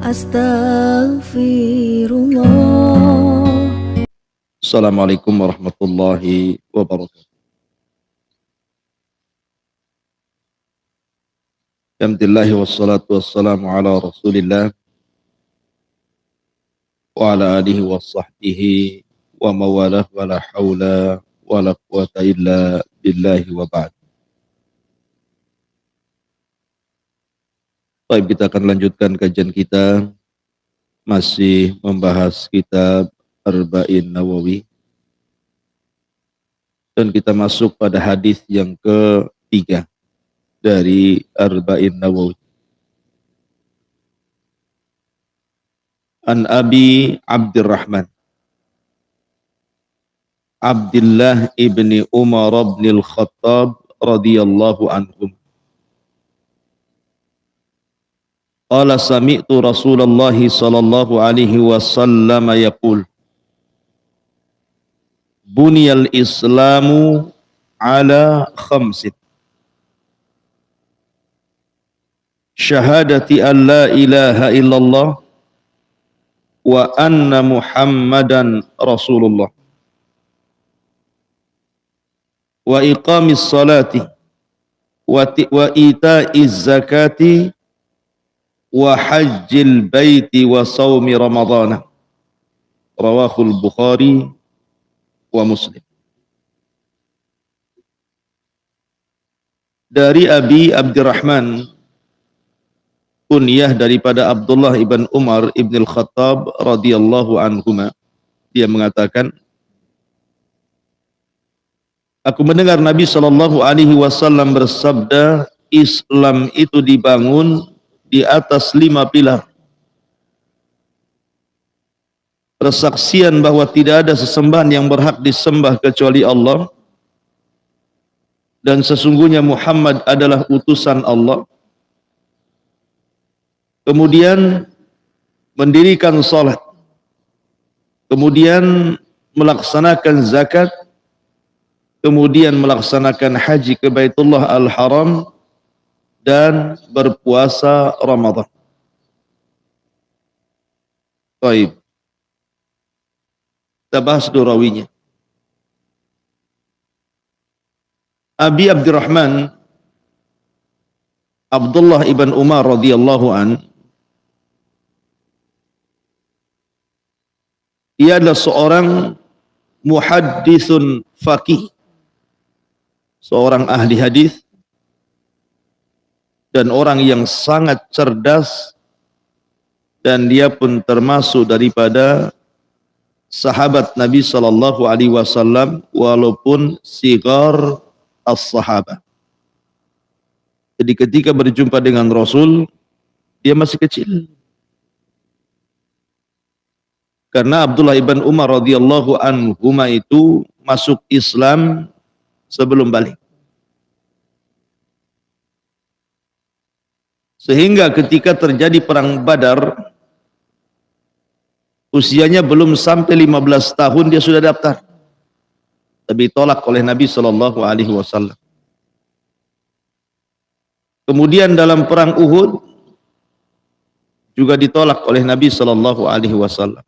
Astaghfirullah. Assalamualaikum warahmatullahi wabarakatuh. Alhamdulillah wassalatu wassalamu ala Rasulillah wa ala alihi wa sahbihi wa mawalah wa la hawla wa la quwata illa billahi wa ba'd. Baik, kita akan lanjutkan kajian kita masih membahas kitab Arba'in Nawawi dan kita masuk pada hadis yang ketiga dari Arba'in Nawawi. An Abi Abdurrahman Abdullah ibni Umar bin al-Khattab radhiyallahu anhum. Qala sami'tu Rasulullah sallallahu alaihi wasallam yaqul Buniyal Islamu ala khamsin. Syahadati an la ilaha illallah wa anna Muhammadan Rasulullah wa iqamis salati wa ita'iz zakati wa hajjil baiti wa sawmi ramadhana. Rawahul Bukhari wa Muslim. Dari Abi Abdurrahman, kunyah daripada Abdullah ibn Umar ibn al-Khattab radhiyallahu anhuma, dia mengatakan, aku mendengar Nabi sallallahu alaihi wasallam bersabda, Islam itu dibangun di atas 5 pilar. Persaksian bahwa tidak ada sesembahan yang berhak disembah kecuali Allah, dan sesungguhnya Muhammad adalah utusan Allah. Kemudian mendirikan salat, kemudian melaksanakan zakat, kemudian melaksanakan haji ke Baitullah Al-Haram, dan berpuasa Ramadan. Baik, kita bahas dua rawinya. Abi Abdurrahman Abdullah ibn Umar radhiyallahu an, ia adalah seorang muhaddisun faqih, seorang ahli hadis dan orang yang sangat cerdas, dan dia pun termasuk daripada sahabat Nabi sallallahu alaihi wasallam walaupun sigar as-sahabah. Jadi ketika berjumpa dengan Rasul, dia masih kecil. Karena Abdullah ibn Umar radhiyallahu anhuma itu masuk Islam sebelum balik. Sehingga ketika terjadi perang Badar, usianya belum sampai 15 tahun dia sudah daftar. Tapi tolak oleh Nabi sallallahu alaihi wasallam. Kemudian dalam perang Uhud juga ditolak oleh Nabi sallallahu alaihi wasallam.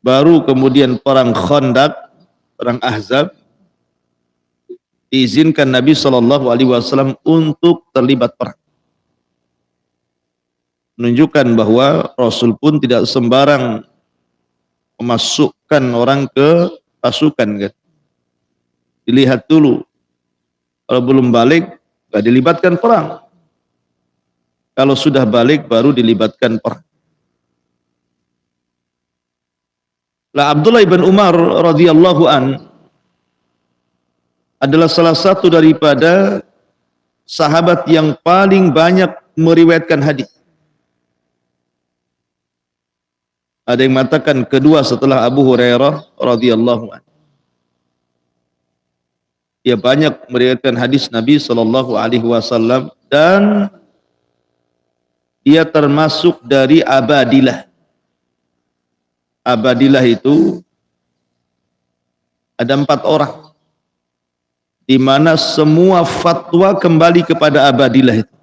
Baru kemudian perang Khandaq, perang Ahzab, diizinkan Nabi sallallahu alaihi wasallam untuk terlibat perang. Menunjukkan bahwa Rasul pun tidak sembarang memasukkan orang ke pasukan, kan. Dilihat dulu, kalau belum balik gak dilibatkan perang, kalau sudah balik baru dilibatkan perang. Lah Abdullah ibn Umar radhiyallahu an adalah salah satu daripada sahabat yang paling banyak meriwayatkan hadis. Ada yang mengatakan kedua setelah Abu Hurairah radhiyallahu an. Dia banyak meriwayatkan hadis Nabi sallallahu alaihi wasallam, dan dia termasuk dari Abadilah. Abadilah itu ada 4 orang, di mana semua fatwa kembali kepada Abadilah itu.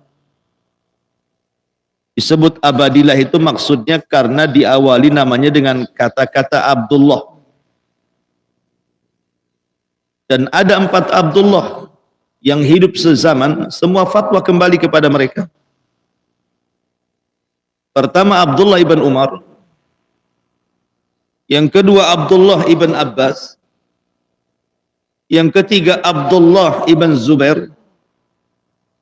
Disebut Abadilah itu maksudnya karena diawali namanya dengan kata-kata Abdullah. Dan ada 4 Abdullah yang hidup sezaman, semua fatwa kembali kepada mereka. Pertama Abdullah ibn Umar, yang kedua Abdullah ibn Abbas, yang ketiga Abdullah ibn Zubair,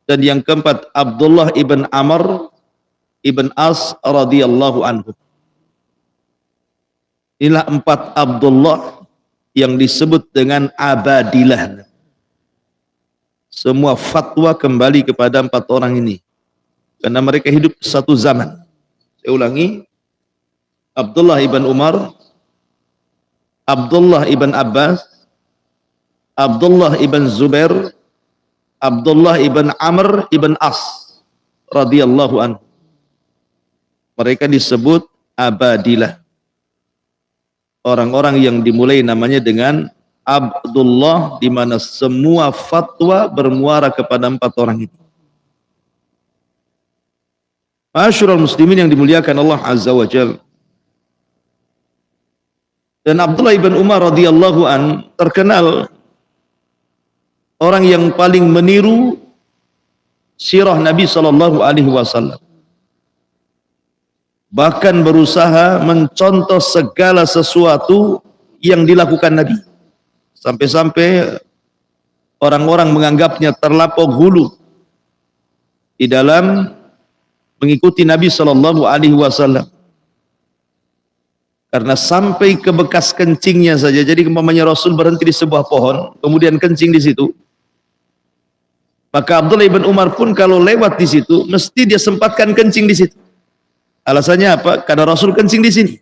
dan yang keempat Abdullah ibn Amr ibn As radhiyallahu anhu. Inilah 4 Abdullah yang disebut dengan Abadilah. Semua fatwa kembali kepada 4 orang ini karena mereka hidup satu zaman. Saya ulangi, Abdullah ibn Umar, Abdullah ibn Abbas, Abdullah ibn Zubair, Abdullah ibn Amr ibn As radhiyallahu anhu. Mereka disebut Abadilah. Orang-orang yang dimulai namanya dengan Abdullah, di mana semua fatwa bermuara kepada 4 orang ini. Ma'asyiral muslimin yang dimuliakan Allah Azza wa Jalla. Dan Abdullah ibn Umar radhiyallahu an terkenal orang yang paling meniru sirah Nabi sallallahu alaihi wasallam. Bahkan berusaha mencontoh segala sesuatu yang dilakukan Nabi. Sampai-sampai orang-orang menganggapnya terlampau hulu di dalam mengikuti Nabi sallallahu alaihi wasallam. Karena sampai ke bekas kencingnya saja. Jadi umpamanya Rasul berhenti di sebuah pohon, kemudian kencing di situ. Maka Abdullah ibn Umar pun kalau lewat di situ, mesti dia sempatkan kencing di situ. Alasannya apa? Karena Rasul kencing di sini.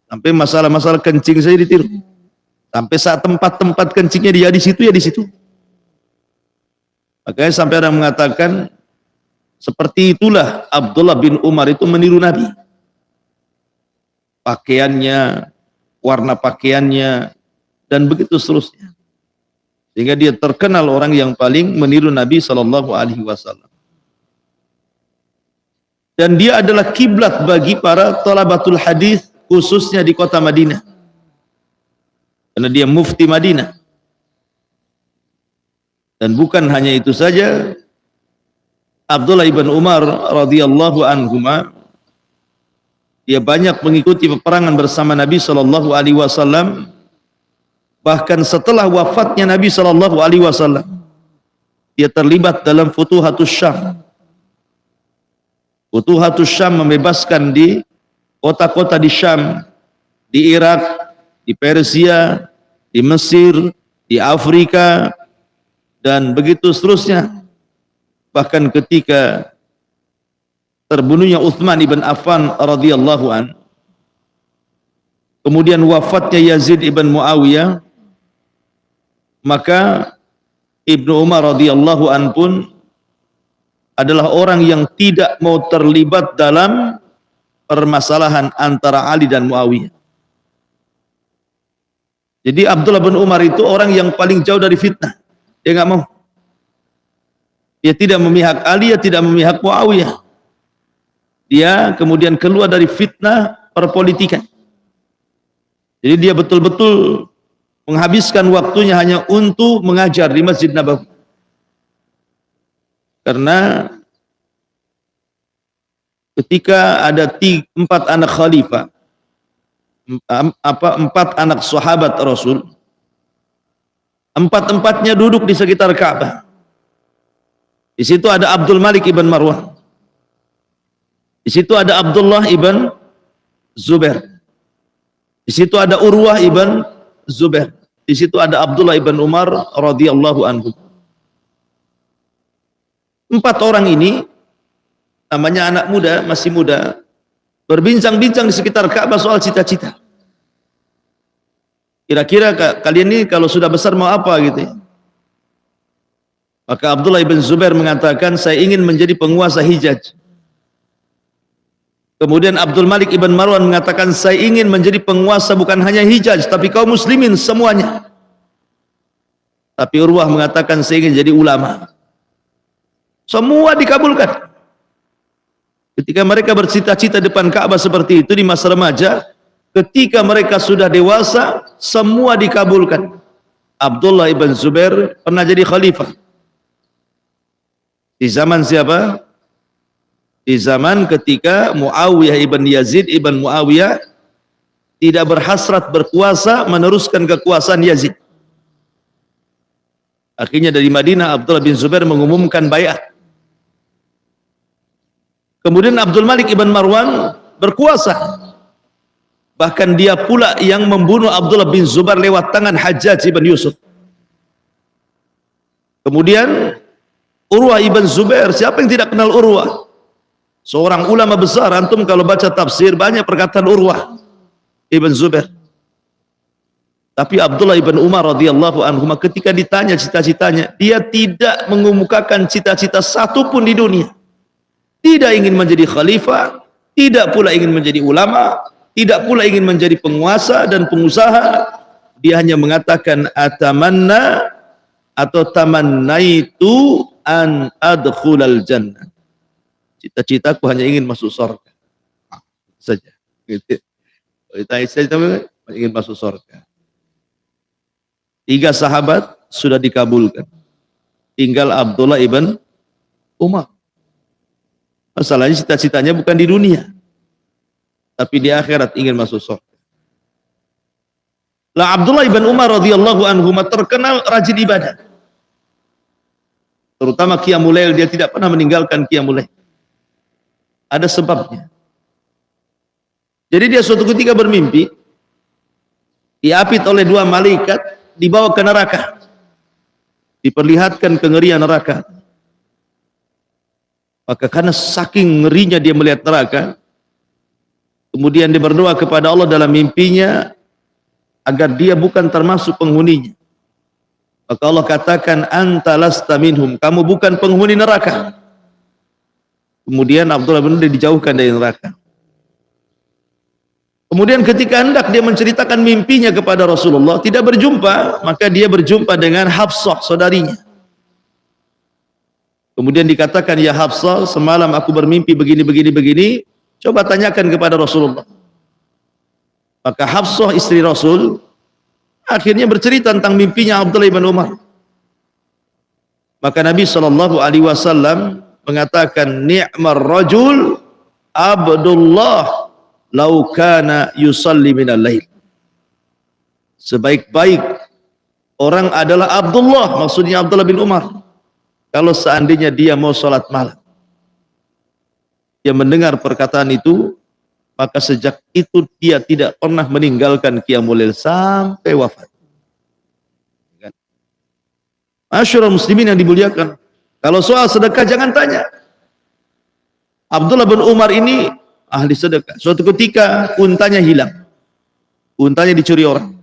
Sampai masalah-masalah kencing saya ditiru. Sampai saat tempat-tempat kencingnya dia di situ, ya di situ. Makanya sampai ada yang mengatakan seperti itulah Abdullah bin Umar itu meniru Nabi. Pakaiannya, warna pakaiannya, dan begitu seterusnya. Sehingga dia terkenal orang yang paling meniru Nabi sallallahu alaihi wasallam. Dan dia adalah kiblat bagi para thalabatul hadis khususnya di kota Madinah. Karena dia mufti Madinah. Dan bukan hanya itu saja, Abdullah ibn Umar radhiyallahu anhuma, dia banyak mengikuti peperangan bersama Nabi sallallahu alaihi wasallam. Bahkan setelah wafatnya Nabi sallallahu alaihi wasallam, dia terlibat dalam Futuhatus Syam. Futuhatus Syam membebaskan di kota-kota di Syam, di Irak, di Persia, di Mesir, di Afrika, dan begitu seterusnya. Bahkan ketika terbunuhnya Utsman ibn Affan radhiyallahu an, kemudian wafatnya Yazid ibn Muawiyah, maka Ibnu Umar radhiyallahu an pun adalah orang yang tidak mau terlibat dalam permasalahan antara Ali dan Muawiyah. Jadi Abdullah bin Umar itu orang yang paling jauh dari fitnah. Dia nggak mau. Dia tidak memihak Ali, dia tidak memihak Muawiyah. Dia kemudian keluar dari fitnah perpolitikan. Jadi dia betul-betul menghabiskan waktunya hanya untuk mengajar di Masjid Nabawi. Karena ketika ada 4 anak khalifah, 4 anak sahabat Rasul, 4-empatnya duduk di sekitar Ka'bah. Di situ ada Abdul Malik ibn Marwan. Di situ ada Abdullah ibn Zubair. Di situ ada Urwah ibn Zubair. Di situ ada Abdullah ibn Umar radhiyallahu anhu. 4 orang ini, namanya anak muda, masih muda, berbincang-bincang di sekitar Ka'bah soal cita-cita. Kira-kira kalian ini kalau sudah besar mau apa gitu ya? Maka Abdullah ibn Zubair mengatakan, saya ingin menjadi penguasa Hijaz. Kemudian Abdul Malik ibn Marwan mengatakan, saya ingin menjadi penguasa bukan hanya Hijaz, tapi kaum muslimin semuanya. Tapi Urwah mengatakan, saya ingin jadi ulama. Semua dikabulkan. Ketika mereka bercita-cita depan Ka'bah seperti itu di masa remaja, ketika mereka sudah dewasa, semua dikabulkan. Abdullah ibn Zubair pernah jadi khalifah. Di zaman siapa? Di zaman ketika Muawiyah ibn Yazid ibn Muawiyah tidak berhasrat berkuasa, meneruskan kekuasaan Yazid. Akhirnya dari Madinah Abdullah bin Zubair mengumumkan baiat. Kemudian Abdul Malik ibn Marwan berkuasa. Bahkan dia pula yang membunuh Abdullah bin Zubair lewat tangan Hajjaj ibn Yusuf. Kemudian Urwah ibn Zubair, siapa yang tidak kenal Urwah? Seorang ulama besar, antum kalau baca tafsir banyak perkataan Urwah ibn Zubair. Tapi Abdullah ibn Umar radhiyallahu anhu ketika ditanya cita-citanya, dia tidak mengemukakan cita-cita satupun di dunia. Tidak ingin menjadi khalifah, tidak pula ingin menjadi ulama, tidak pula ingin menjadi penguasa dan pengusaha. Dia hanya mengatakan atamanna atau tamannaitu an adkhulal jannah. Cita-citaku hanya ingin masuk surga saja. Gitu. Cita-cita ingin masuk surga. 3 sahabat sudah dikabulkan. Tinggal Abdullah ibn Umar. Masalahnya cita-citanya bukan di dunia, tapi di akhirat ingin masuk surga. Lah Abdullah ibn Umar radhiyallahu anhu terkenal rajin ibadah. Terutama qiyamul lail, dia tidak pernah meninggalkan qiyamul lail. Ada sebabnya. Jadi dia suatu ketika bermimpi diapit oleh 2 malaikat, dibawa ke neraka, diperlihatkan kengerian neraka. Maka karena saking ngerinya dia melihat neraka, kemudian dia berdoa kepada Allah dalam mimpinya agar dia bukan termasuk penghuninya. Maka Allah katakan anta lasta minhum, kamu bukan penghuni neraka. Kemudian Abdullah bin Umar dijauhkan dari neraka. Kemudian ketika hendak dia menceritakan mimpinya kepada Rasulullah, tidak berjumpa, maka dia berjumpa dengan Hafsah, saudarinya. Kemudian dikatakan, ya Hafsah, semalam aku bermimpi begini, coba tanyakan kepada Rasulullah. Maka Hafsah istri Rasul akhirnya bercerita tentang mimpinya Abdullah bin Umar. Maka Nabi SAW mengatakan, ni'mar rajul Abdullah lau kana yusalli minal lail. Sebaik-baik orang adalah Abdullah, maksudnya Abdullah bin Umar, kalau seandainya dia mau sholat malam. Dia mendengar perkataan itu, maka sejak itu dia tidak pernah meninggalkan qiyamul lail sampai wafat. Masyarul muslimin yang dimuliakan, kalau soal sedekah jangan tanya. Abdullah bin Umar ini ahli sedekah. Suatu ketika untanya hilang, untanya dicuri orang.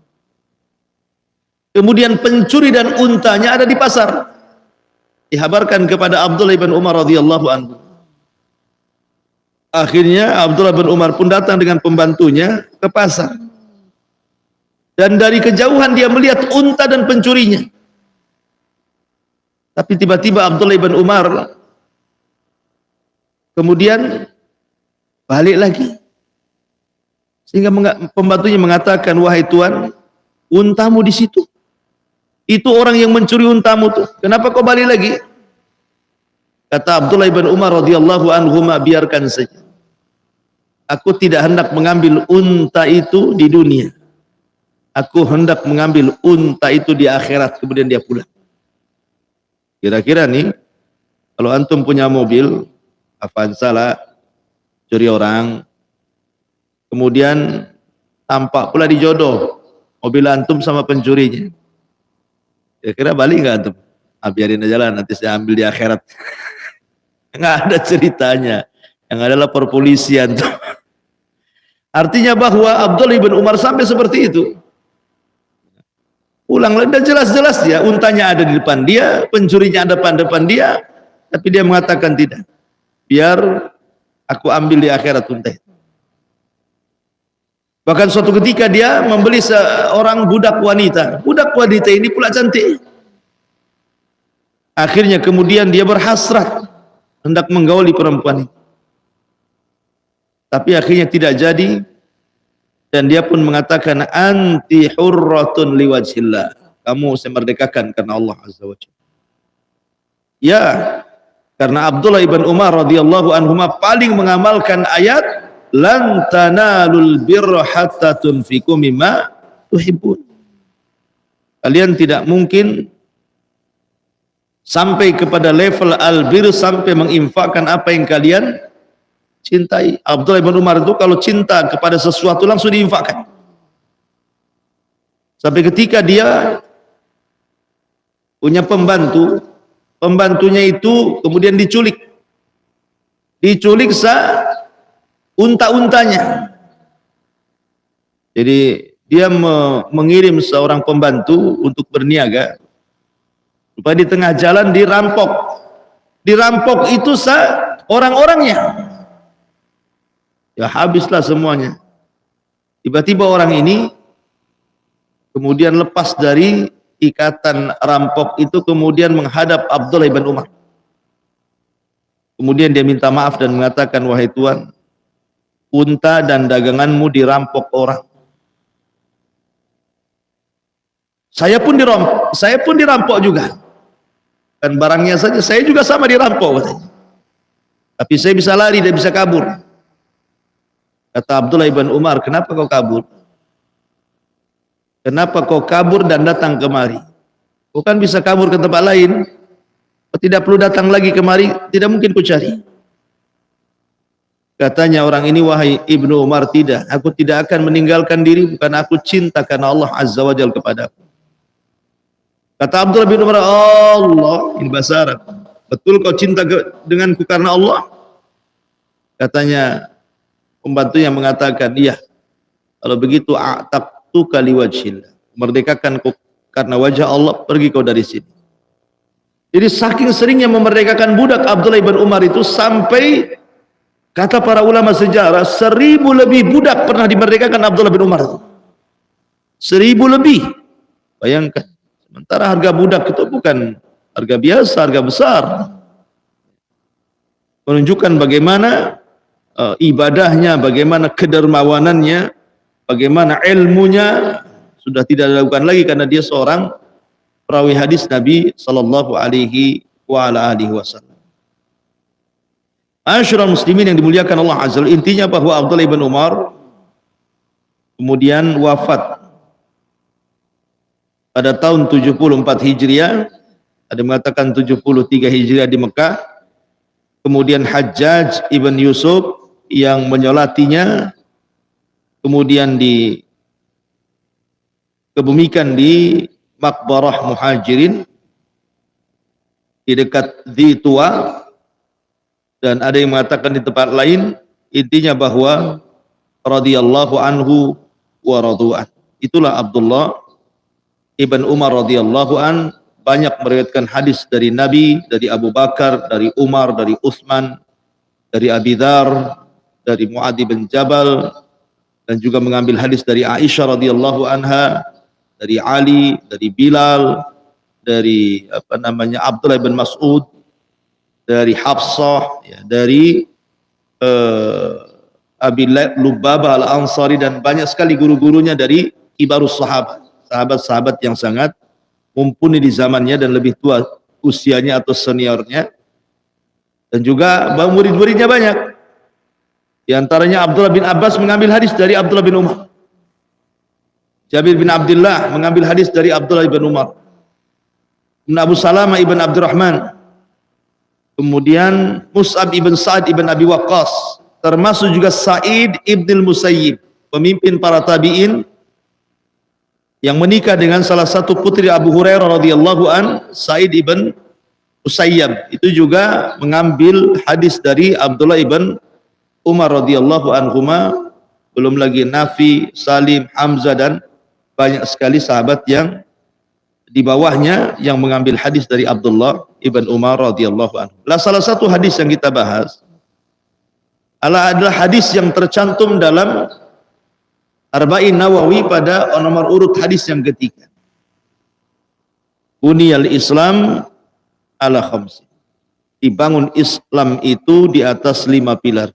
Kemudian pencuri dan untanya ada di pasar. Dihabarkan kepada Abdullah bin Umar radhiyallahu anhu. Akhirnya Abdullah bin Umar pun datang dengan pembantunya ke pasar. Dan dari kejauhan dia melihat unta dan pencurinya. Tapi tiba-tiba Abdullah bin Umar kemudian balik lagi. Sehingga pembantunya mengatakan, wahai tuan, untamu di situ. Itu orang yang mencuri untamu tuh. Kenapa kau balik lagi? Kata Abdullah bin Umar radhiyallahu anhu, biarkan saja. Aku tidak hendak mengambil unta itu di dunia. Aku hendak mengambil unta itu di akhirat. Kemudian dia pulang. Kira-kira nih, kalau antum punya mobil Avanza lah, curi orang, kemudian tampak pula dijodoh mobil antum sama pencurinya, kira-kira balik nggak antum? Biarin aja lah, nanti saya ambil di akhirat. Nggak ada ceritanya, yang adalah perpolisian tuh. Artinya bahwa Abdullah bin Umar sampai seperti itu. Pulang lagi, dan jelas-jelas dia untanya ada di depan dia, pencurinya ada depan dia, tapi dia mengatakan tidak. Biar aku ambil di akhirat unta itu. Bahkan suatu ketika dia membeli seorang budak wanita. Budak wanita ini pula cantik. Akhirnya kemudian dia berhasrat hendak menggauli perempuan itu. tapi akhirnya tidak jadi, dan dia pun mengatakan anti hurratun liwajhillah, kamu saya merdekakan karena Allah Azza wa Jalla. Ya, karena Abdullah ibn Umar radhiyallahu anhuma paling mengamalkan ayat lan tanalul birra hatta tunfiqu mimma tuhibbun. Kalian tidak mungkin sampai kepada level albir sampai menginfakkan apa yang kalian cintai. Abdullah bin Umar itu kalau cinta kepada sesuatu langsung diinfakkan. Sampai ketika dia punya pembantu, pembantunya itu kemudian diculik unta-untanya. Jadi dia mengirim seorang pembantu untuk berniaga, supaya di tengah jalan dirampok itu orang-orangnya, ya habislah semuanya. Tiba-tiba orang ini kemudian lepas dari ikatan rampok itu, kemudian menghadap Abdullah bin Umar. Kemudian dia minta maaf dan mengatakan, wahai Tuan, unta dan daganganmu dirampok orang. Saya pun dirampok juga. Dan barangnya saja saya juga sama dirampok katanya. Tapi saya bisa lari dan bisa kabur. Kata Abdullah bin Umar, kenapa kau kabur? Kenapa kau kabur dan datang kemari? Kau kan bisa kabur ke tempat lain. Kau tidak perlu datang lagi kemari, tidak mungkin ku cari. Katanya orang ini, wahai Ibnu Umar, tidak, aku tidak akan meninggalkan diri, bukan aku cinta karena Allah Azza wa Jalla kepadaku. Kata Abdullah bin Umar, Allah, ini bahasa Arab, betul kau cinta denganku karena Allah? Katanya pembantu yang mengatakan, iya, kalau begitu a'taqtuka liwajhillah, merdekakan kau karena wajah Allah, pergi kau dari sini. Jadi saking seringnya memerdekakan budak Abdullah bin Umar itu, sampai kata para ulama sejarah 1000 lebih budak pernah dimerdekakan Abdullah bin Umar. 1000 lebih, bayangkan. Sementara harga budak itu bukan harga biasa, harga besar. Menunjukkan bagaimana ibadahnya, bagaimana kedermawanannya, bagaimana ilmunya sudah tidak dilakukan lagi karena dia seorang perawi hadis Nabi sallallahu alaihi wasallam. Asyrul muslimin yang dimuliakan Allah Azza wa Jalla, intinya bahwa Abdullah bin Umar kemudian wafat pada tahun 74 Hijriah, ada mengatakan 73 Hijriah di Mekah. Kemudian Hajjaj ibn Yusuf yang menyolatinya, kemudian dikebumikan di Maqbarah Muhajirin di dekat Dhitua, dan ada yang mengatakan di tempat lain. Intinya bahwa radhiyallahu anhu wa radu'an. Itulah Abdullah Ibn Umar radhiyallahu an, banyak meriwayatkan hadis dari Nabi, dari Abu Bakar, dari Umar, dari Utsman, dari Abi Dzar, dari Muadz bin Jabal, dan juga mengambil hadis dari Aisyah radhiyallahu anha, dari Ali, dari Bilal, dari Abdullah bin Mas'ud, dari Hafsah, ya, dari Abi Lubabah al-Ansari, dan banyak sekali guru-gurunya dari kibarus sahabat, sahabat-sahabat yang sangat mumpuni di zamannya dan lebih tua usianya atau seniornya, dan juga murid-muridnya banyak. Di antaranya Abdullah bin Abbas mengambil hadis dari Abdullah bin Umar. Jabir bin Abdullah mengambil hadis dari Abdullah bin Umar. Abu Salamah ibn Abdurrahman, kemudian Mus'ab ibn Sa'ad ibn Abi Waqqas, termasuk juga Sa'id ibn al-Musayyib, pemimpin para tabi'in yang menikah dengan salah satu putri Abu Hurairah radhiyallahu an, Sa'id ibn Musayyab, itu juga mengambil hadis dari Abdullah ibn Umar radhiyallahu anhuma. Belum lagi Nafi, Salim, Hamzah, dan banyak sekali sahabat yang di bawahnya yang mengambil hadis dari Abdullah ibn Umar radhiyallahu anhu. Salah satu hadis yang kita bahas adalah hadis yang tercantum dalam Arba'in Nawawi pada nomor urut hadis yang ketiga. Buniyal Islam ala khamsin. Dibangun Islam itu di atas 5 pilar.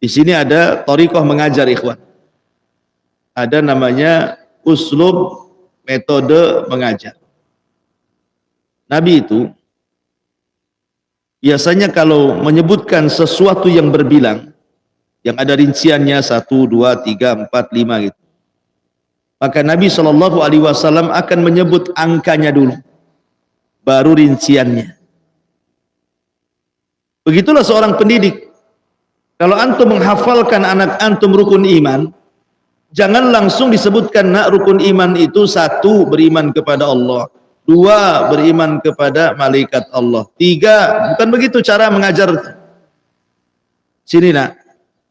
Di sini ada thariqah mengajar, ikhwan. Ada namanya uslub, metode mengajar. Nabi itu biasanya kalau menyebutkan sesuatu yang berbilang, yang ada rinciannya 1, 2, 3, 4, 5 gitu, maka Nabi SAW akan menyebut angkanya dulu, baru rinciannya. Begitulah seorang pendidik. Kalau antum menghafalkan anak antum rukun iman, jangan langsung disebutkan, nak, rukun iman itu 1, beriman kepada Allah, 2, beriman kepada malaikat Allah, 3, bukan begitu cara mengajar. Sini, nak,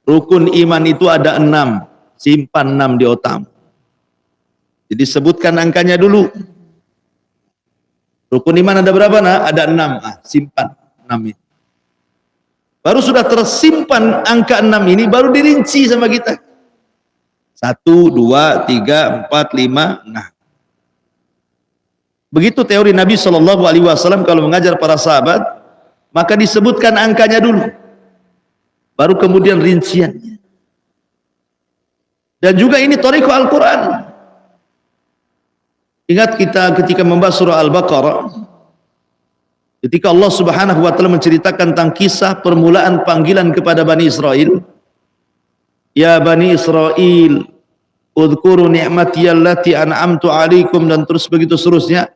rukun iman itu ada 6, simpan 6 di otak. Jadi sebutkan angkanya dulu. Rukun iman ada berapa, nak? Ada 6, simpan 6 itu. Baru sudah tersimpan angka 6 ini, baru dirinci sama kita. 1, 2, 3, 4, 5. Nah, begitu teori Nabi SAW kalau mengajar para sahabat, maka disebutkan angkanya dulu, baru kemudian rinciannya. Dan juga ini thariqah Al-Quran. Ingat kita ketika membahas surah Al-Baqarah, ketika Allah Subhanahu wa taala menceritakan tentang kisah permulaan panggilan kepada Bani Israel, ya Bani Israel, udhkuru ni'mati allati an'amtu 'alaikum, dan terus begitu seterusnya.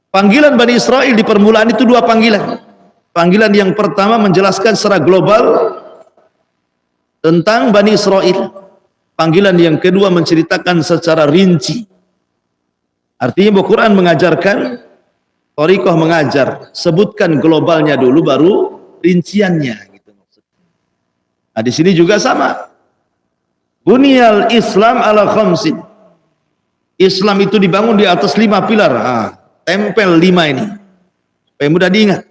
Panggilan Bani Israel di permulaan itu 2 panggilan. Panggilan yang pertama menjelaskan secara global tentang Bani Israel. Panggilan yang kedua menceritakan secara rinci. Artinya Al-Quran mengajarkan, thariqah mengajar, sebutkan globalnya dulu, baru rinciannya gitu. Nah, di sini juga sama. Bunyal Islam ala khamsin. Islam itu dibangun di atas 5 pilar. Tempel 5 ini supaya mudah diingat.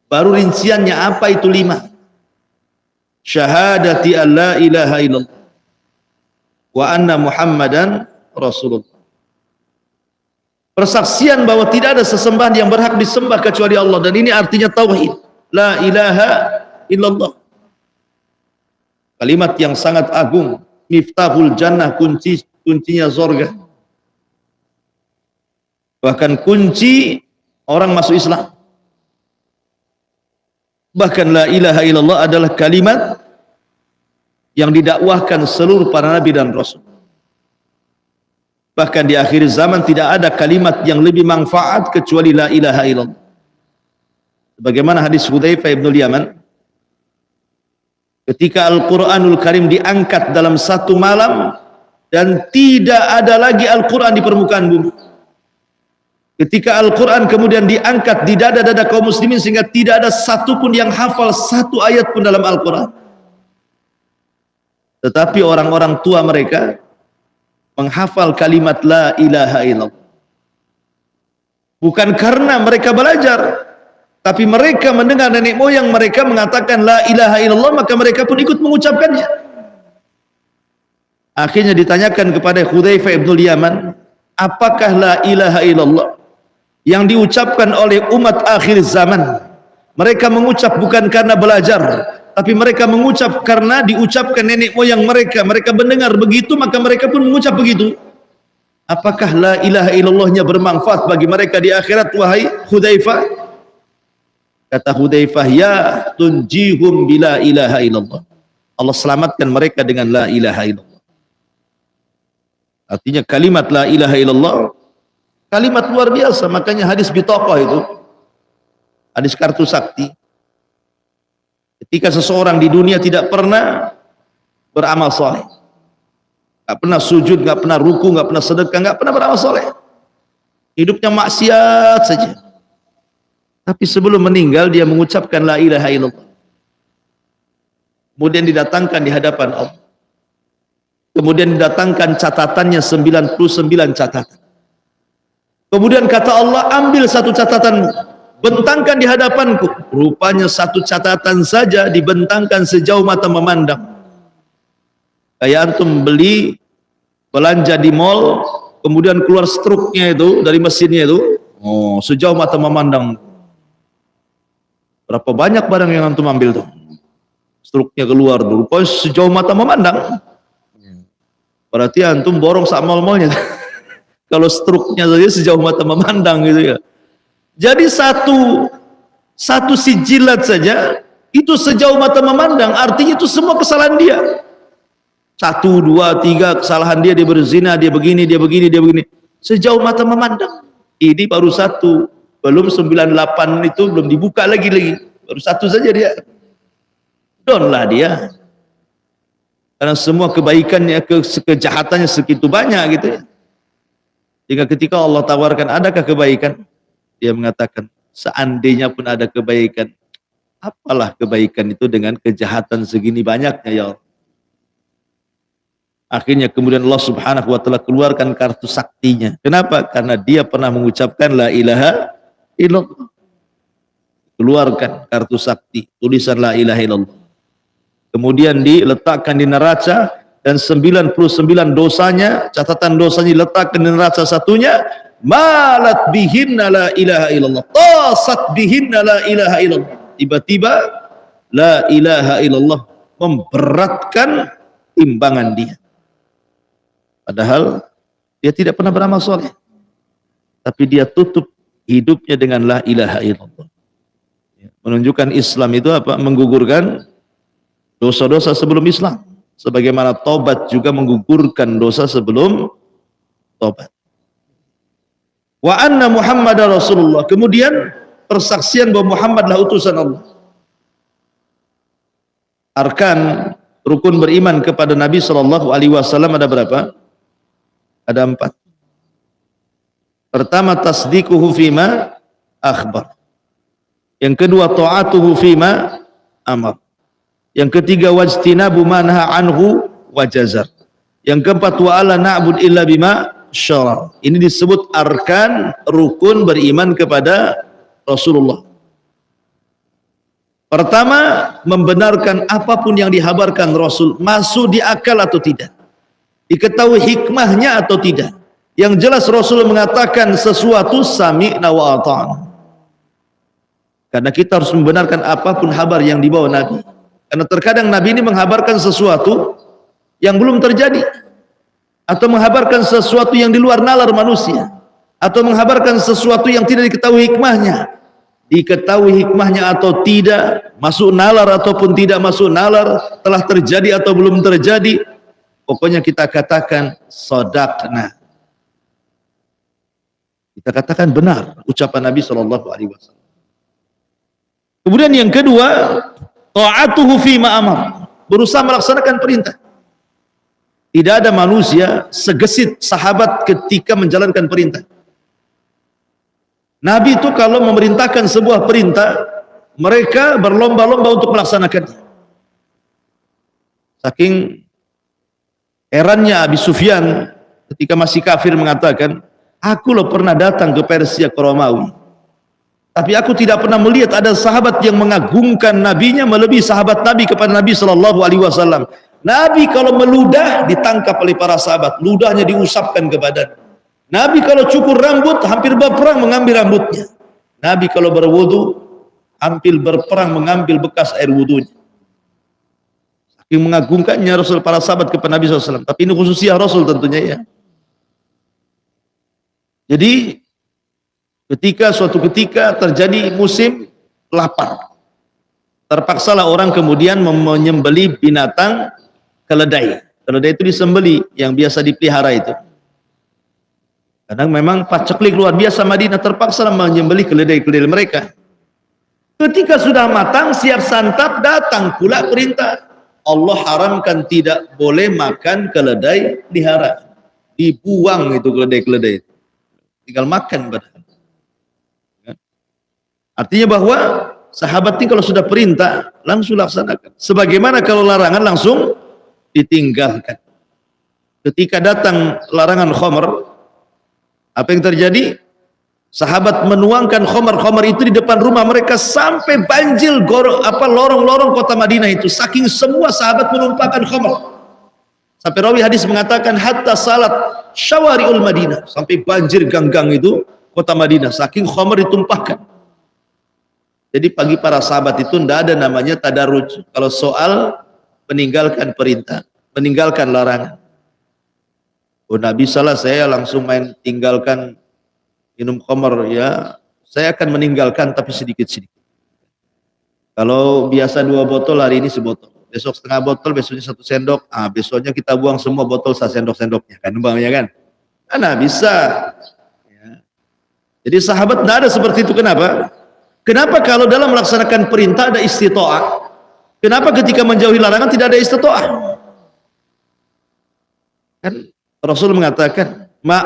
Baru rinciannya apa itu 5. Syahadati an la ilaha illallah wa anna Muhammadan Rasulullah. Persaksian bahwa tidak ada sesembahan yang berhak disembah kecuali Allah, dan ini artinya tauhid, la ilaha illallah. Kalimat yang sangat agung, miftahul jannah, kuncinya surga. Bahkan kunci orang masuk Islam. Bahkan la ilaha illallah adalah kalimat yang didakwahkan seluruh para nabi dan rasul. Bahkan di akhir zaman tidak ada kalimat yang lebih manfaat kecuali la ilaha illallah. Bagaimana hadis Hudzaifah ibn Yaman, ketika Al-Quranul Karim diangkat dalam 1 malam dan tidak ada lagi Al-Quran di permukaan bumi. Ketika Al-Quran kemudian diangkat di dada-dada kaum muslimin sehingga tidak ada satupun yang hafal 1 ayat pun dalam Al-Quran. Tetapi orang-orang tua mereka menghafal kalimat la ilaha illallah. Bukan karena mereka belajar, tapi mereka mendengar nenek moyang mereka mengatakan la ilaha illallah, maka mereka pun ikut mengucapkannya. Akhirnya ditanyakan kepada Hudzaifah ibn Yaman, apakah la ilaha illallah yang diucapkan oleh umat akhir zaman? Mereka mengucap bukan karena belajar, tapi mereka mengucap karena diucapkan nenek moyang mereka. Mereka mendengar begitu, maka mereka pun mengucap begitu. Apakah la ilaha illallahnya bermanfaat bagi mereka di akhirat, wahai Hudzaifah? Kata Hudzaifah, ya tunjihum bila ilaha illallah. Allah selamatkan mereka dengan la ilaha illallah. Artinya kalimat la ilaha illallah kalimat luar biasa. Makanya hadis bitaqah itu, hadis kartu sakti, ketika seseorang di dunia tidak pernah beramal soleh, nggak pernah sujud, nggak pernah ruku, nggak pernah sedekah, nggak pernah beramal soleh, hidupnya maksiat saja, tapi sebelum meninggal dia mengucapkan la ilaha illallah, kemudian didatangkan di hadapan Allah, kemudian didatangkan catatannya 99 catatan, kemudian kata Allah, ambil 1 catatanmu, bentangkan di hadapanku. Rupanya 1 catatan saja dibentangkan sejauh mata memandang. Kayak antum beli belanja di mall, kemudian keluar struknya itu dari mesinnya itu, sejauh mata memandang. Berapa banyak barang yang antum ambil tuh? struknya keluar dulu, pokoknya sejauh mata memandang. Berarti antum borong sak mal-malnya. Kalau struknya saja sejauh mata memandang gitu ya. Jadi satu sijilat saja itu sejauh mata memandang, artinya itu semua kesalahan dia. 1, 2, 3 kesalahan dia, dia berzina, dia begini, dia begini, dia begini. Sejauh mata memandang. Ini baru 1, belum 98 itu belum dibuka lagi. Baru 1 saja dia. Down lah dia. Karena semua kebaikannya, kejahatannya segitu banyak gitu ya. Jika ketika Allah tawarkan adakah kebaikan, dia mengatakan seandainya pun ada kebaikan, apalah kebaikan itu dengan kejahatan segini banyaknya ya Allah. Akhirnya kemudian Allah subhanahu wa ta'ala keluarkan kartu saktinya. Kenapa? Karena dia pernah mengucapkan la ilaha illallah. Keluarkan kartu sakti, tulisan la ilaha illallah. Kemudian diletakkan di neraca, dan 99 dosanya, catatan dosanya diletakkan di neraca satunya, malat bihinna la ilaha illallah, tasat bihinna la ilaha illallah. Tiba-tiba la ilaha illallah memberatkan timbangan dia. Padahal dia tidak pernah beramal soleh, tapi dia tutup hidupnya dengan la ilaha illallah. Menunjukkan Islam itu apa? Menggugurkan dosa-dosa sebelum Islam. Sebagaimana tobat juga menggugurkan dosa sebelum tobat. Wa anna Muhammadar Rasulullah. Kemudian persaksian bahwa Muhammadlah utusan Allah. Arkan rukun beriman kepada Nabi Shallallahu Alaihi Wasallam ada berapa? Ada 4. Pertama, tasdikuhu fima akhbar. Yang kedua, ta'atuhu fima amar. Yang ketiga, wajtinabu manha anhu wajazar. Yang keempat, wa ala na'bud illa bima syara. Ini disebut arkan rukun beriman kepada Rasulullah. Pertama, membenarkan apapun yang dihabarkan Rasul masuk di akal atau tidak, diketahui hikmahnya atau tidak. Yang jelas Rasul mengatakan sesuatu sami'na wa ata'na. Karena kita harus membenarkan apapun kabar yang dibawa Nabi. Karena terkadang Nabi ini menghabarkan sesuatu yang belum terjadi, atau menghabarkan sesuatu yang di luar nalar manusia, atau menghabarkan sesuatu yang tidak diketahui hikmahnya. Diketahui hikmahnya atau tidak, masuk nalar ataupun tidak masuk nalar, telah terjadi atau belum terjadi, pokoknya kita katakan shadaqna. Kita katakan benar ucapan Nabi SAW. Kemudian yang kedua, ta'atuhu fima amar, berusaha melaksanakan perintah. Tidak ada manusia segesit sahabat ketika menjalankan perintah. Nabi itu kalau memerintahkan sebuah perintah, mereka berlomba-lomba untuk melaksanakannya. Saking herannya Abi Sufyan ketika masih kafir mengatakan, aku loh pernah datang ke Persia, ke Romawi, tapi aku tidak pernah melihat ada sahabat yang mengagungkan nabinya melebihi sahabat Nabi kepada Nabi Shallallahu Alaihi Wasallam. Nabi kalau meludah ditangkap oleh para sahabat, ludahnya diusapkan ke badan. Nabi kalau cukur rambut hampir berperang mengambil rambutnya. Nabi kalau berwudu hampir berperang mengambil bekas air wudunya. Saking mengagungkannya Rasul para sahabat kepada Nabi SAW. Tapi ini khususnya Rasul tentunya ya. Jadi suatu ketika terjadi musim lapar, terpaksalah orang kemudian menyembelih binatang keledai. Keledai itu disembelih, yang biasa dipelihara itu. Kadang memang paceklik luar biasa Madinah, terpaksa menyembelih keledai-keledai mereka. Ketika sudah matang, siap santap, datang pula perintah. Allah haramkan tidak boleh makan keledai pelihara. Dibuang itu keledai-keledai. Tinggal makan badan. Artinya bahwa sahabat ini kalau sudah perintah langsung laksanakan. Sebagaimana kalau larangan langsung ditinggalkan. Ketika datang larangan khamr, apa yang terjadi? Sahabat menuangkan khamr itu di depan rumah mereka sampai banjir lorong-lorong kota Madinah itu. Saking semua sahabat menumpahkan khamr. Sampai rawi hadis mengatakan hatta salat syawari'ul Madinah, sampai banjir gang-gang itu kota Madinah saking khamr ditumpahkan. Jadi bagi para sahabat itu tidak ada namanya tadarruj kalau soal meninggalkan perintah, meninggalkan larangan. Oh, Nabi salah saya langsung main tinggalkan minum khamar, ya saya akan meninggalkan tapi sedikit-sedikit. Kalau biasa 2 botol, hari ini sebotol, besok setengah botol, besoknya 1 sendok, besoknya kita buang semua botol sendok-sendoknya kan, umpamanya kan. Nah, bisa. Ya. Jadi sahabat tidak ada seperti itu. Kenapa? Kenapa kalau dalam melaksanakan perintah ada istita'ah? Kenapa ketika menjauhi larangan tidak ada istita'ah? Kan Rasul mengatakan, ma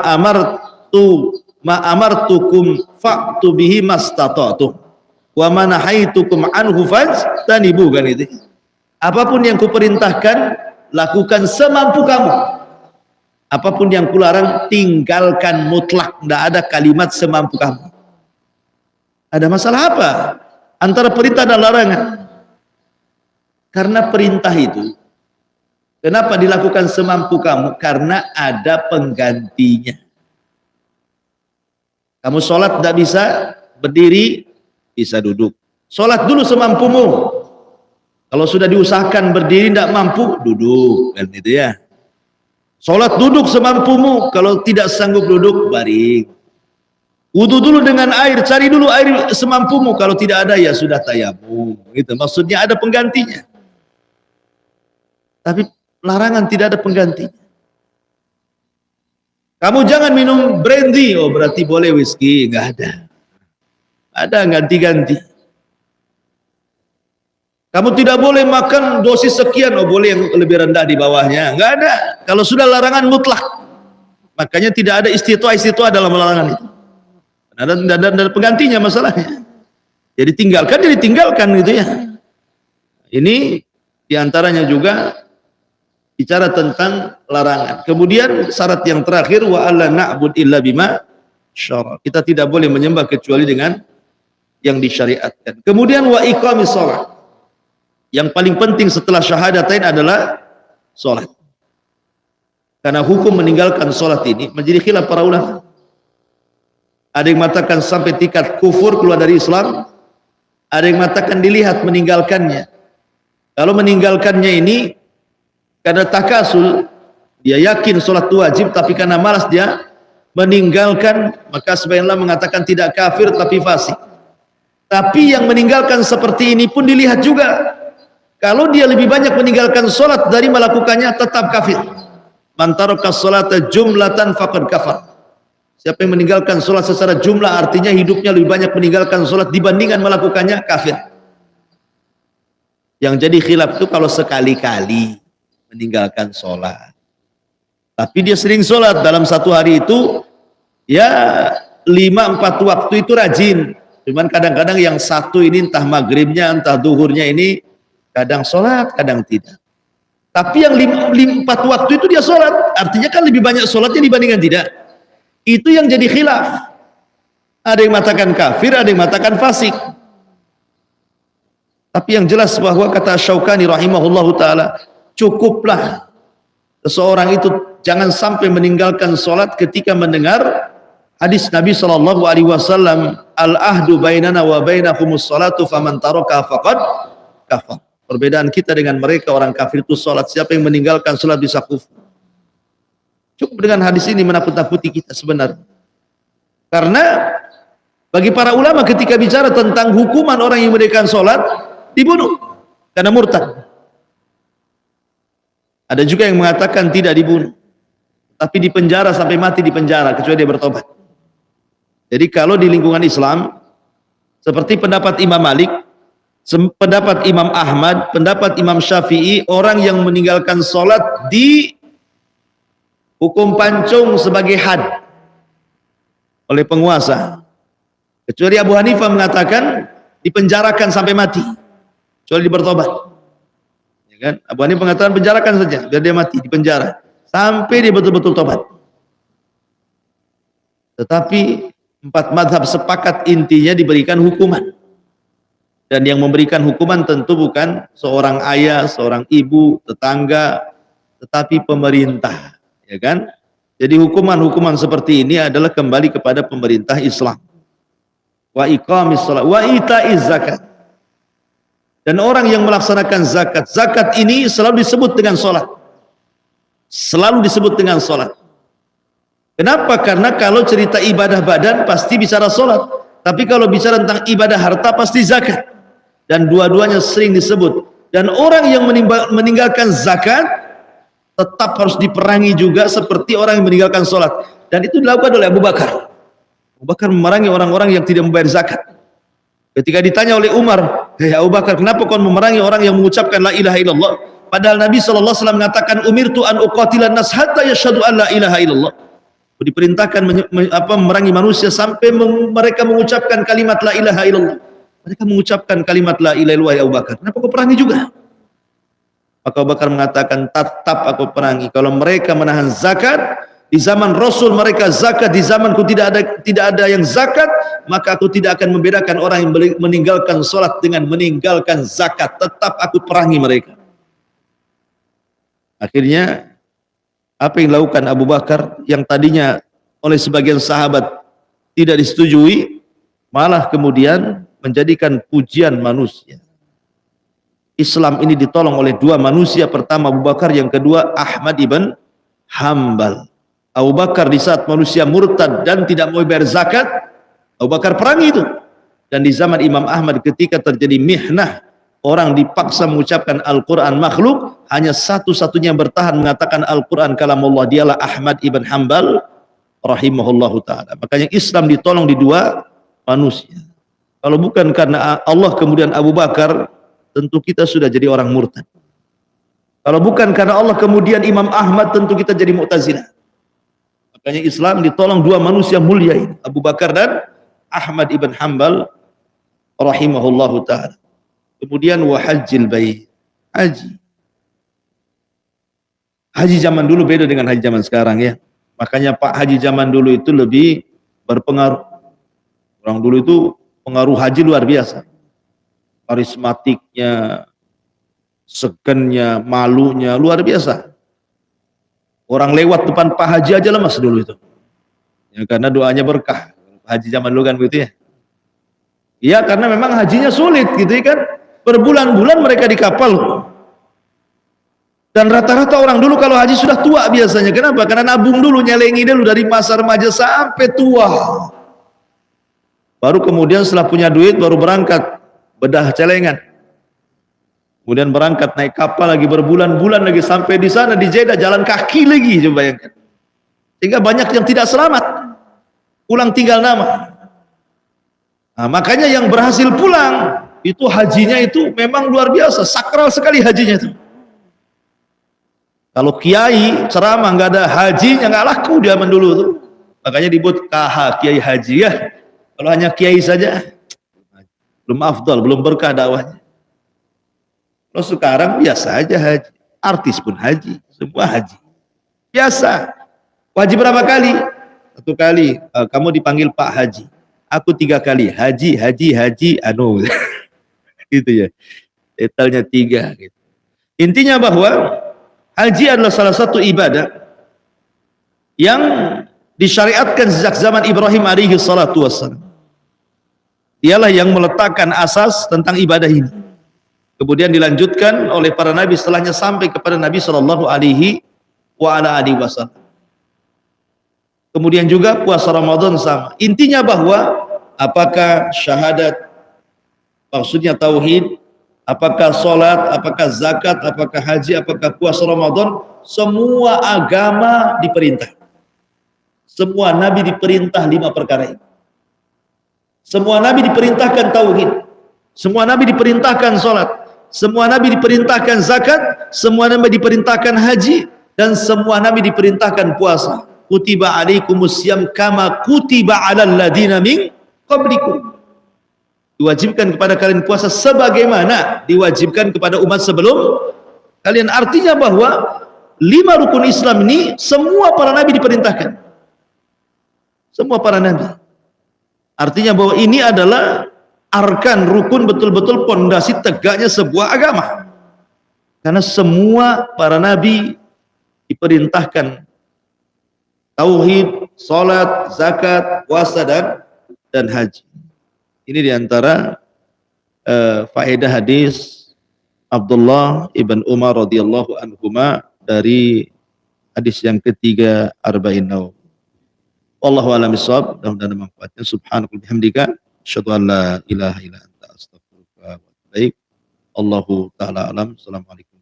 amartukum fa'tu bihi mastata'tum wa ma nahaitukum anhu fajtanibu, kan itu. Apapun yang kuperintahkan lakukan semampu kamu. Apapun yang kularang tinggalkan mutlak, tidak ada kalimat semampu kamu. Ada masalah apa antara perintah dan larangan? Karena perintah itu kenapa dilakukan semampu kamu? Karena ada penggantinya. Kamu sholat tidak bisa berdiri, bisa duduk. Sholat dulu semampumu. Kalau sudah diusahakan berdiri tidak mampu, duduk, kan gitu ya. Sholat duduk semampumu, kalau tidak sanggup duduk, baring. Wudu dulu dengan air, cari dulu air semampumu, kalau tidak ada ya sudah tayamum. Gitu. Maksudnya ada penggantinya. Tapi larangan tidak ada penggantinya. Kamu jangan minum brandy, oh berarti boleh whisky, nggak ada. Ada ganti-ganti. Kamu tidak boleh makan dosis sekian, oh boleh yang lebih rendah di bawahnya, nggak ada. Kalau sudah larangan mutlak, makanya tidak ada istitwa dalam larangan itu. Ada penggantinya masalahnya. Jadi ditinggalkan gitu ya. Ini diantaranya juga bicara tentang larangan. Kemudian syarat yang terakhir, wa alla na'bud illa bima syara. Kita tidak boleh menyembah kecuali dengan yang disyariatkan. Kemudian wa iqamis shalah. Yang paling penting setelah syahadatain adalah salat. Karena hukum meninggalkan salat ini menjadi khilaf para ulama. Ada yang mengatakan sampai tingkat kufur, keluar dari Islam. Ada yang mengatakan dilihat meninggalkannya. Kalau meninggalkannya ini karena takasul, dia yakin sholat itu wajib, tapi karena malas dia meninggalkan, maka sebagian ulama mengatakan tidak kafir tapi fasik. Tapi yang meninggalkan seperti ini pun dilihat juga. Kalau dia lebih banyak meninggalkan sholat dari melakukannya, tetap kafir. Man taraka sholata jumlatan faqad kafar. Siapa yang meninggalkan sholat secara jumlah, artinya hidupnya lebih banyak meninggalkan sholat dibandingkan melakukannya, kafir. Yang jadi khilaf itu kalau sekali-kali meninggalkan sholat, tapi dia sering sholat dalam satu hari itu, ya 5-4 waktu itu rajin. Cuman kadang-kadang yang satu ini entah maghribnya, entah duhurnya ini, kadang sholat, kadang tidak. Tapi yang 4 waktu itu dia sholat, artinya kan lebih banyak sholatnya dibandingkan tidak. Itu yang jadi khilaf. Ada yang mengatakan kafir, ada yang mengatakan fasik. Tapi yang jelas bahwa kata Syaukani rahimahullahu ta'ala, cukuplah seseorang itu jangan sampai meninggalkan sholat ketika mendengar hadis Nabi SAW, al-ahdu bainana wa bainakumus sholatu faman taraka faqad kafar. Perbedaan kita dengan mereka orang kafir itu sholat. Siapa yang meninggalkan sholat bisa kufur. Cukup dengan hadis ini menakut-nakuti kita sebenarnya. Karena bagi para ulama ketika bicara tentang hukuman orang yang meninggalkan sholat, dibunuh karena murtad. Ada juga yang mengatakan tidak dibunuh, tapi dipenjara sampai mati, dipenjara kecuali dia bertobat. Jadi kalau di lingkungan Islam, seperti pendapat Imam Malik, pendapat Imam Ahmad, pendapat Imam Syafi'i, orang yang meninggalkan sholat di hukum pancung sebagai had oleh penguasa. Kecuali Abu Hanifah mengatakan dipenjarakan sampai mati, kecuali dia bertobat. Ya kan? Abu Hanifah mengatakan penjarakan saja, biar dia mati di penjara sampai dia betul-betul tobat. Tetapi 4 mazhab sepakat intinya diberikan hukuman. Dan yang memberikan hukuman tentu bukan seorang ayah, seorang ibu, tetangga, tetapi pemerintah. Ya kan? Jadi hukuman-hukuman seperti ini adalah kembali kepada pemerintah Islam. wa iqamis shalah wa ita'iz zakat. Dan orang yang melaksanakan zakat, zakat ini selalu disebut dengan salat. Selalu disebut dengan salat. Kenapa? Karena kalau cerita ibadah badan pasti bicara salat, tapi kalau bicara tentang ibadah harta pasti zakat. Dan dua-duanya sering disebut. Dan orang yang meninggalkan zakat tetap harus diperangi juga seperti orang yang meninggalkan salat. Dan itu dilakukan oleh Abu Bakar. Abu Bakar memerangi orang-orang yang tidak membayar zakat. Ketika ditanya oleh Umar, "Hei Abu Bakar, kenapa kau memerangi orang yang mengucapkan la ilaha illallah?" Padahal Nabi SAW mengatakan, "Umirtu an uqatilan nas hatta yashhadu an la ilaha illallah." Diperintahkan memerangi manusia sampai mereka mengucapkan kalimat la ilaha illallah. Mereka mengucapkan kalimat la ilaha illallah, ya Abu Bakar. Kenapa kau perangi juga? Maka Abu Bakar mengatakan, tetap aku perangi. Kalau mereka menahan zakat, di zaman Rasul mereka zakat, di zamanku tidak ada yang zakat, maka aku tidak akan membedakan orang yang meninggalkan sholat dengan meninggalkan zakat. Tetap aku perangi mereka. Akhirnya apa yang dilakukan Abu Bakar yang tadinya oleh sebagian sahabat tidak disetujui, malah kemudian menjadikan pujian manusia. Islam ini ditolong oleh dua manusia, pertama Abu Bakar, yang kedua Ahmad ibn Hanbal. Abu Bakar di saat manusia murtad dan tidak mau bayar zakat, Abu Bakar perangi itu. Dan di zaman Imam Ahmad ketika terjadi mihnah, orang dipaksa mengucapkan Al-Quran makhluk, hanya satu-satunya yang bertahan mengatakan Al-Quran kalamullah, dialah Ahmad ibn Hanbal rahimahullahu ta'ala. Makanya Islam ditolong di dua manusia. Kalau bukan karena Allah kemudian Abu Bakar, tentu kita sudah jadi orang murtad. Kalau bukan karena Allah kemudian Imam Ahmad, tentu kita jadi Mu'tazilah. Makanya Islam ditolong dua manusia mulia ini, Abu Bakar dan Ahmad ibn Hanbal rahimahullahu ta'ala. Kemudian wahajjil bait, haji. Haji zaman dulu beda dengan haji zaman sekarang ya. Makanya Pak Haji zaman dulu itu lebih berpengaruh. Orang dulu itu pengaruh haji luar biasa. Karismatiknya, segennya, malunya luar biasa. Orang lewat depan Pak Haji aja lemas dulu itu. Ya, karena doanya berkah. Haji zaman dulu kan begitu ya. Iya, karena memang hajinya sulit gitu ya kan. Berbulan-bulan mereka di kapal. Dan rata-rata orang dulu kalau haji sudah tua biasanya. Kenapa? Karena nabung dulu, nyelengi dulu dari masa remaja sampai tua. Baru kemudian setelah punya duit baru berangkat bedah celengan. Kemudian berangkat naik kapal lagi, berbulan-bulan lagi sampai di sana di Jeddah jalan kaki lagi, coba bayangkan. Sehingga banyak yang tidak selamat, pulang tinggal nama. Nah, makanya yang berhasil pulang itu hajinya itu memang luar biasa, sakral sekali hajinya itu. Kalau kiai ceramah nggak ada hajinya, nggak laku di zaman dulu tuh. Makanya dibuat KH, kiai haji ya. Kalau hanya kiai saja belum afdal, belum berkah dakwahnya. Kalau sekarang biasa aja haji, artis pun haji, semua haji. Biasa. Wajib berapa kali? 1 kali. Kamu dipanggil Pak Haji. Aku 3 kali. Haji, anu. Gitu ya. Detailnya 3. Gitu. Intinya bahwa haji adalah salah satu ibadah yang disyariatkan sejak zaman Ibrahim alaihi salatu wassalam. Dialah yang meletakkan asas tentang ibadah ini. Kemudian dilanjutkan oleh para nabi setelahnya sampai kepada Nabi sallallahu alaihi wasallam. Kemudian juga puasa Ramadan sama. Intinya bahwa apakah syahadat, maksudnya tauhid, apakah sholat, apakah zakat, apakah haji, apakah puasa Ramadan, semua agama diperintah. Semua nabi diperintah 5 perkara ini. Semua nabi diperintahkan tauhid. Semua nabi diperintahkan sholat. Semua nabi diperintahkan zakat. Semua nabi diperintahkan haji. Dan semua nabi diperintahkan puasa. Kutiba alaikumusiyam kama kutiba alal ladina min qablikum. Diwajibkan kepada kalian puasa sebagaimana diwajibkan kepada umat sebelum kalian. Artinya bahwa 5 rukun Islam ini semua para nabi diperintahkan. Semua para nabi. Artinya bahwa ini adalah arkan, rukun, betul-betul pondasi tegaknya sebuah agama. Karena semua para nabi diperintahkan tauhid, salat, zakat, puasa dan haji. Ini diantara faedah hadis Abdullah ibn Umar radhiyallahu anhuma dari hadis yang ketiga arba'in nawawi. Wallahu a'lam bishawab. Mudah-mudahan manfaatnya. Subhanakallahumma bihamdika asyhadu an la ilaha illa anta astaghfiruka wa atubu ilaik. Allahu taala alam. Assalamualaikum.